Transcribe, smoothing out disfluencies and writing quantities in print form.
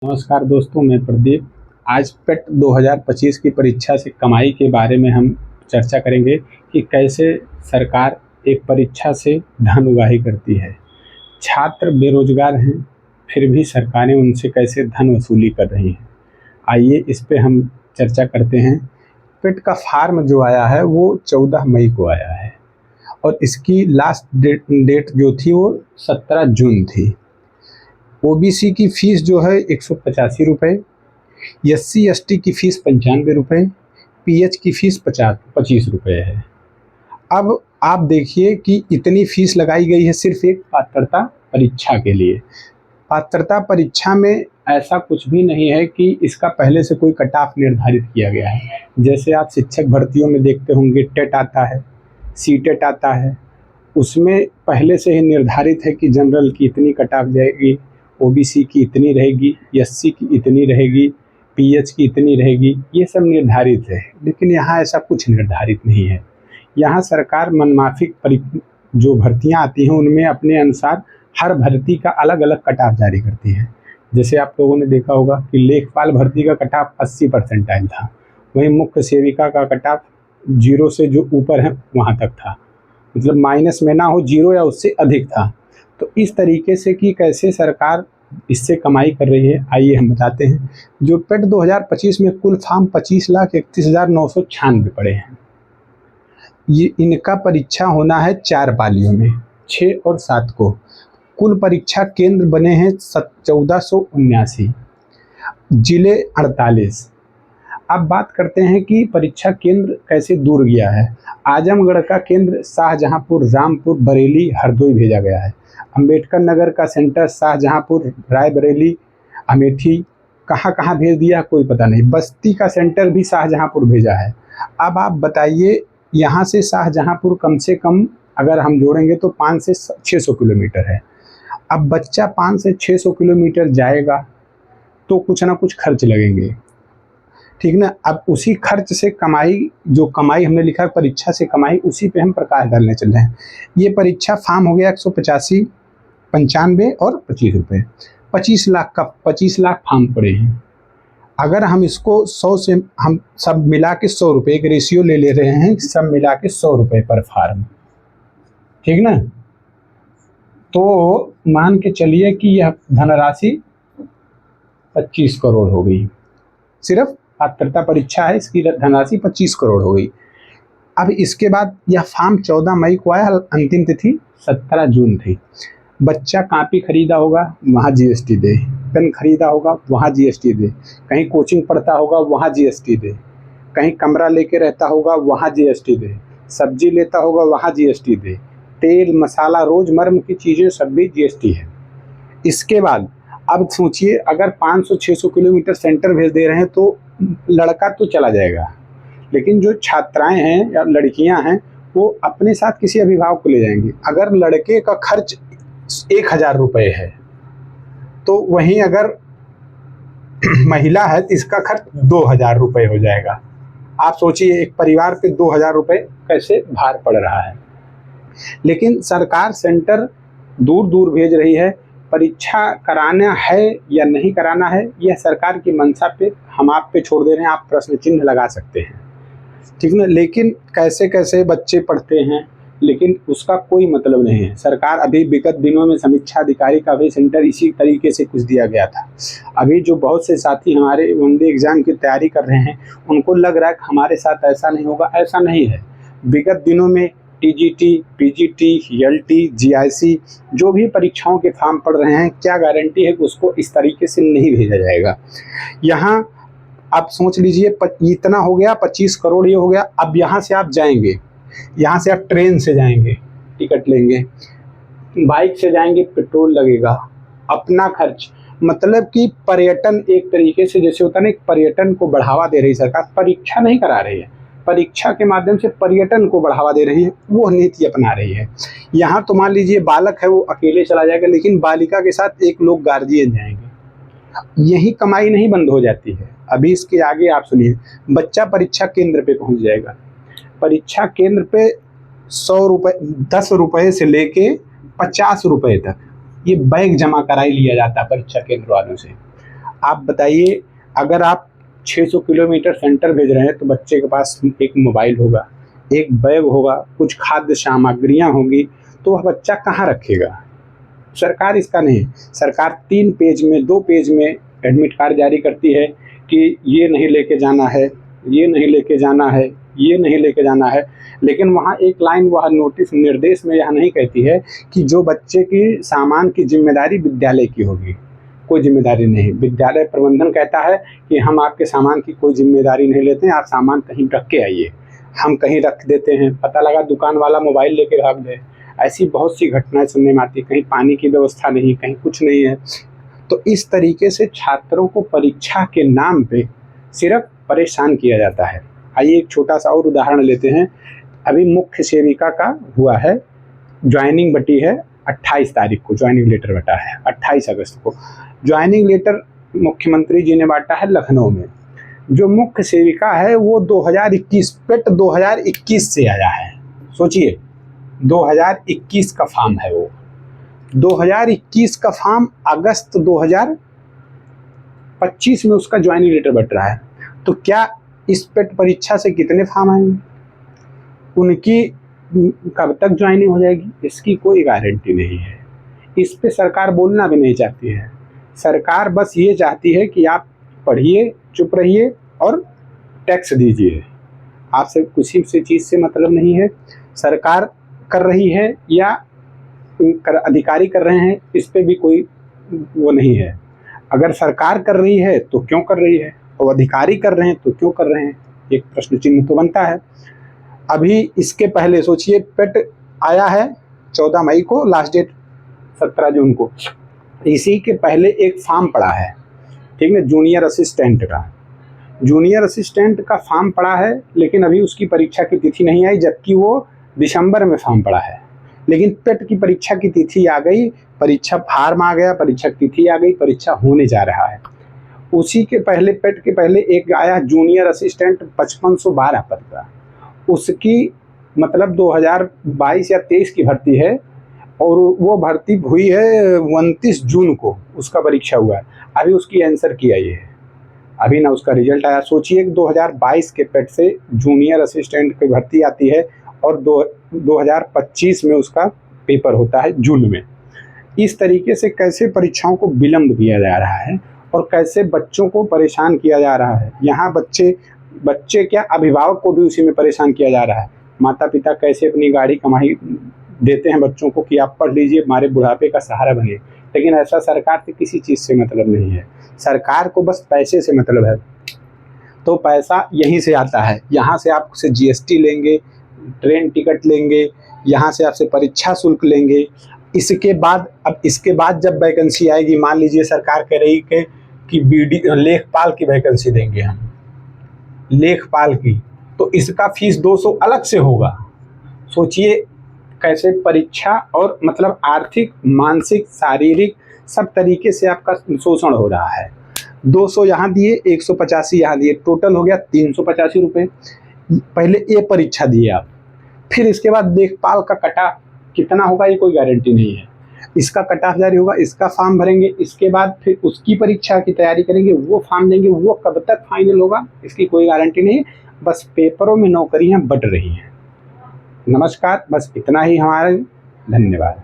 नमस्कार दोस्तों, मैं प्रदीप। आज पेट 2025 की परीक्षा से कमाई के बारे में हम चर्चा करेंगे कि कैसे सरकार एक परीक्षा से धन उगाही करती है। छात्र बेरोजगार हैं, फिर भी सरकारें उनसे कैसे धन वसूली कर रही हैं। आइए इस पे हम चर्चा करते हैं। पेट का फार्म जो आया है वो 14 मई को आया है और इसकी लास्ट डेट जो थी वो 17 जून थी। ओबीसी की फ़ीस जो है 185 रुपये, SC ST की फ़ीस 95 रुपये, PH की फ़ीस 25 रुपये है। अब आप देखिए कि इतनी फ़ीस लगाई गई है सिर्फ एक पात्रता परीक्षा के लिए। पात्रता परीक्षा में ऐसा कुछ भी नहीं है कि इसका पहले से कोई कट ऑफ निर्धारित किया गया है। जैसे आप शिक्षक भर्तियों में देखते होंगे, टेट आता है, सीटेट आता है, उसमें पहले से ही निर्धारित है कि जनरल की इतनी कट ऑफ जाएगी, ओबीसी की इतनी रहेगी, एससी की इतनी रहेगी, पीएच की इतनी रहेगी, ये सब निर्धारित है। लेकिन यहाँ ऐसा कुछ निर्धारित नहीं है। यहाँ सरकार मनमाफिक जो भर्तियाँ आती हैं उनमें अपने अनुसार हर भर्ती का अलग अलग कट ऑफ जारी करती है। जैसे आप लोगों ने देखा होगा कि लेखपाल भर्ती का कट ऑफ 80 परसेंटाइल था, वहीं मुख्य सेविका का कट ऑफ 0 से जो ऊपर है वहाँ तक था, मतलब माइनस में ना हो, 0 या उससे अधिक था। तो इस तरीके से कि कैसे सरकार इससे कमाई कर रही है, आइए हम बताते हैं। जो पेट 2025 में कुल फॉर्म 25,31,996 पड़े हैं। ये इनका परीक्षा होना है 4 पालियों में, 6 और 7 को। कुल परीक्षा केंद्र बने हैं 1479, जिले 48। अब बात करते हैं कि परीक्षा केंद्र कैसे दूर गया है। आजमगढ़ का केंद्र शाहजहांपुर, रामपुर, बरेली, हरदोई भेजा गया है। अंबेडकर नगर का सेंटर शाहजहांपुर, रायबरेली, अमेठी, कहाँ कहाँ भेज दिया कोई पता नहीं। बस्ती का सेंटर भी शाहजहांपुर भेजा है। अब आप बताइए, यहाँ से शाहजहांपुर कम से कम अगर हम जोड़ेंगे तो 5 से 600 किलोमीटर है। अब बच्चा 5 से 600 किलोमीटर जाएगा तो कुछ ना कुछ खर्च लगेंगे, ठीक ना। अब उसी खर्च से कमाई, जो कमाई हमने लिखा है परीक्षा से कमाई, उसी पे हम प्रकाश डालने चल रहे हैं। ये परीक्षा फॉर्म हो गया 185, 95 और 25 रुपये। 25 लाख का 25 लाख फॉर्म पड़े हैं। अगर हम इसको 100 से हम सब मिला के 100 रुपये, एक रेशियो ले रहे हैं, सब मिला के 100 रुपये पर फार्म, ठीक ना। तो मान के चलिए कि यह धनराशि 25 करोड़ हो गई। सिर्फ पात्रता परीक्षा है, इसकी धनराशि 25 करोड़ हो गई। अब इसके बाद यह फॉर्म 14 मई को आया, अंतिम तिथि 17 जून थी। बच्चा कॉपी खरीदा होगा वहाँ जीएसटी दे, पेन खरीदा होगा वहाँ जीएसटी दे, कहीं कोचिंग पढ़ता होगा वहाँ जीएसटी दे, कहीं कमरा लेके रहता होगा वहाँ जीएसटी दे, सब्जी लेता होगा वहाँ जीएसटी दे, तेल मसाला रोजमर्रा की चीज़ें सब भी जीएसटी है। इसके बाद अब सोचिए, अगर 500-600 किलोमीटर सेंटर भेज दे रहे हैं तो लड़का तो चला जाएगा, लेकिन जो छात्राएं हैं या लड़कियां हैं वो अपने साथ किसी अभिभावक को ले जाएंगी। अगर लड़के का खर्च 1,000 रुपये है तो वहीं अगर महिला है तो इसका खर्च 2,000 रुपये हो जाएगा। आप सोचिए, एक परिवार पे 2,000 रुपये कैसे भार पड़ रहा है। लेकिन सरकार सेंटर दूर दूर भेज रही है। परीक्षा कराना है या नहीं कराना है, यह सरकार की मंशा पे हम आप पे छोड़ दे रहे हैं। आप प्रश्न चिन्ह लगा सकते हैं, ठीक ना। लेकिन कैसे कैसे बच्चे पढ़ते हैं, लेकिन उसका कोई मतलब नहीं है। सरकार अभी विगत दिनों में समीक्षा अधिकारी का भी सेंटर इसी तरीके से कुछ दिया गया था। अभी जो बहुत से साथी हमारे वनडे एग्जाम की तैयारी कर रहे हैं उनको लग रहा है कि हमारे साथ ऐसा नहीं होगा, ऐसा नहीं है। विगत दिनों में टीजीटी, पीजीटी, एलटी, जीआईसी जो भी परीक्षाओं के फॉर्म पड़ रहे हैं, क्या गारंटी है कि उसको इस तरीके से नहीं भेजा जाएगा। यहाँ आप सोच लीजिए, इतना हो गया, 25 करोड़ ये हो गया। अब यहाँ से आप जाएंगे, यहाँ से आप ट्रेन से जाएंगे, टिकट लेंगे, बाइक से जाएंगे, पेट्रोल लगेगा, अपना खर्च। मतलब कि पर्यटन एक तरीके से, जैसे होता है ना, पर्यटन को बढ़ावा दे रही सरकार, परीक्षा नहीं करा रही है, परीक्षा के माध्यम से पर्यटन को बढ़ावा दे रही है, वो नीति अपना रही है। यहाँ तो मान लीजिए बालक है वो अकेले चला जाएगा, लेकिन बालिका के साथ एक लोग गार्जियन जाएंगे। यही कमाई नहीं बंद हो जाती है। अभी इसके आगे आप सुनिए, बच्चा परीक्षा केंद्र पे पहुंच जाएगा। परीक्षा केंद्र पे 100 रुपये, 10 रुपये से लेके 50 रुपये तक ये बैग जमा करा ही लिया जाता है परीक्षा केंद्र वालों से। आप बताइए, अगर आप 600 किलोमीटर सेंटर भेज रहे हैं तो बच्चे के पास एक मोबाइल होगा, एक बैग होगा, कुछ खाद्य सामग्रियाँ होंगी, तो वह बच्चा कहाँ रखेगा? सरकार इसका नहीं, सरकार 3 पेज में 2 पेज में एडमिट कार्ड जारी करती है कि ये नहीं लेके जाना है, ये नहीं लेके जाना है, ये नहीं लेके जाना है, लेकिन वहाँ एक लाइन वह नोटिस निर्देश में यह नहीं कहती है कि जो बच्चे की सामान की जिम्मेदारी विद्यालय की होगी। कोई जिम्मेदारी नहीं, विद्यालय प्रबंधन कहता है कि हम आपके सामान की कोई जिम्मेदारी नहीं लेते हैं, आप सामान कहीं रख के आइए। हम कहीं रख देते हैं, पता लगा दुकान वाला मोबाइल लेके भाग गए। ऐसी बहुत सी घटनाएं सुनने में आती, कहीं पानी की व्यवस्था नहीं, कहीं कुछ नहीं है। तो इस तरीके से छात्रों को परीक्षा के नाम पे सिर्फ परेशान किया जाता है। आइए एक छोटा सा और उदाहरण लेते हैं। अभी मुख्य सेविका का हुआ है, ज्वाइनिंग बटी है 28 तारीख को, ज्वाइनिंग लेटर बटा है 28 अगस्त को। ज्वाइनिंग लेटर मुख्यमंत्री जी ने बांटा है लखनऊ में। जो मुख्य सेविका है वो 2021 पेट 2021 से आया है। सोचिए 2021 का फॉर्म है वो, 2021 का फॉर्म अगस्त 2025 में उसका ज्वाइनिंग लेटर बट रहा है। तो क्या इस पेट परीक्षा से कितने फॉर्म आएंगे, उनकी कब तक ज्वाइनिंग हो जाएगी, इसकी कोई गारंटी नहीं है। इस पे सरकार बोलना भी नहीं चाहती है। सरकार बस ये चाहती है कि आप पढ़िए, चुप रहिए और टैक्स दीजिए। आपसे किसी से चीज़ से मतलब नहीं है। सरकार कर रही है या अधिकारी कर रहे हैं, इस पे भी कोई वो नहीं है। अगर सरकार कर रही है तो क्यों कर रही है, और अधिकारी कर रहे हैं तो क्यों कर रहे हैं, एक प्रश्न चिन्ह तो बनता है। अभी इसके पहले सोचिए, पेट आया है 14 मई को, लास्ट डेट 17 जून को। इसी के पहले एक फॉर्म पड़ा है, ठीक है, जूनियर असिस्टेंट का फॉर्म पड़ा है, लेकिन अभी उसकी परीक्षा की तिथि नहीं आई, जबकि वो दिसंबर में फॉर्म पड़ा है। लेकिन पेट की परीक्षा की तिथि आ गई, परीक्षा फॉर्म आ गया, परीक्षा की तिथि आ गई, परीक्षा होने जा रहा है। उसी के पहले, पेट के पहले एक आया जूनियर असिस्टेंट 5512 पद का, उसकी मतलब 2022 या 23 की भर्ती है, और वो भर्ती हुई है 29 जून को, उसका परीक्षा हुआ है। अभी उसकी आंसर की आई है, अभी ना उसका रिजल्ट आया। सोचिए 2022 के पेट से जूनियर असिस्टेंट की भर्ती आती है और 2025 में उसका पेपर होता है जून में। इस तरीके से कैसे परीक्षाओं को विलंब किया जा रहा है और कैसे बच्चों को परेशान किया जा रहा है। यहाँ बच्चे क्या, अभिभावक को भी उसी में परेशान किया जा रहा है। माता पिता कैसे अपनी गाड़ी कमाई देते हैं बच्चों को कि आप पढ़ लीजिए, हमारे बुढ़ापे का सहारा बनिए, लेकिन ऐसा सरकार से किसी चीज़ से मतलब नहीं है। सरकार को बस पैसे से मतलब है। तो पैसा यहीं से आता है, यहाँ से आपसे जीएसटी लेंगे, ट्रेन टिकट लेंगे, यहाँ से आपसे परीक्षा शुल्क लेंगे। इसके बाद जब वैकेंसी आएगी, मान लीजिए सरकार कह रही कि लेखपाल की वैकेंसी देंगे हम, लेखपाल की, तो इसका फीस 200 अलग से होगा। सोचिए कैसे परीक्षा और मतलब आर्थिक, मानसिक, शारीरिक सब तरीके से आपका शोषण हो रहा है। 200 यहाँ दिए, 185 यहाँ दिए, टोटल हो गया 385 रुपये। पहले ये परीक्षा दिए आप, फिर इसके बाद लेखपाल का कटा कितना होगा ये कोई गारंटी नहीं है। इसका कट ऑफ जारी होगा, इसका फॉर्म भरेंगे, इसके बाद फिर उसकी परीक्षा की तैयारी करेंगे, वो फॉर्म देंगे, वो कब तक फाइनल होगा इसकी कोई गारंटी नहीं। बस पेपरों में नौकरियां बट रही हैं। नमस्कार, बस इतना ही हमारा, धन्यवाद।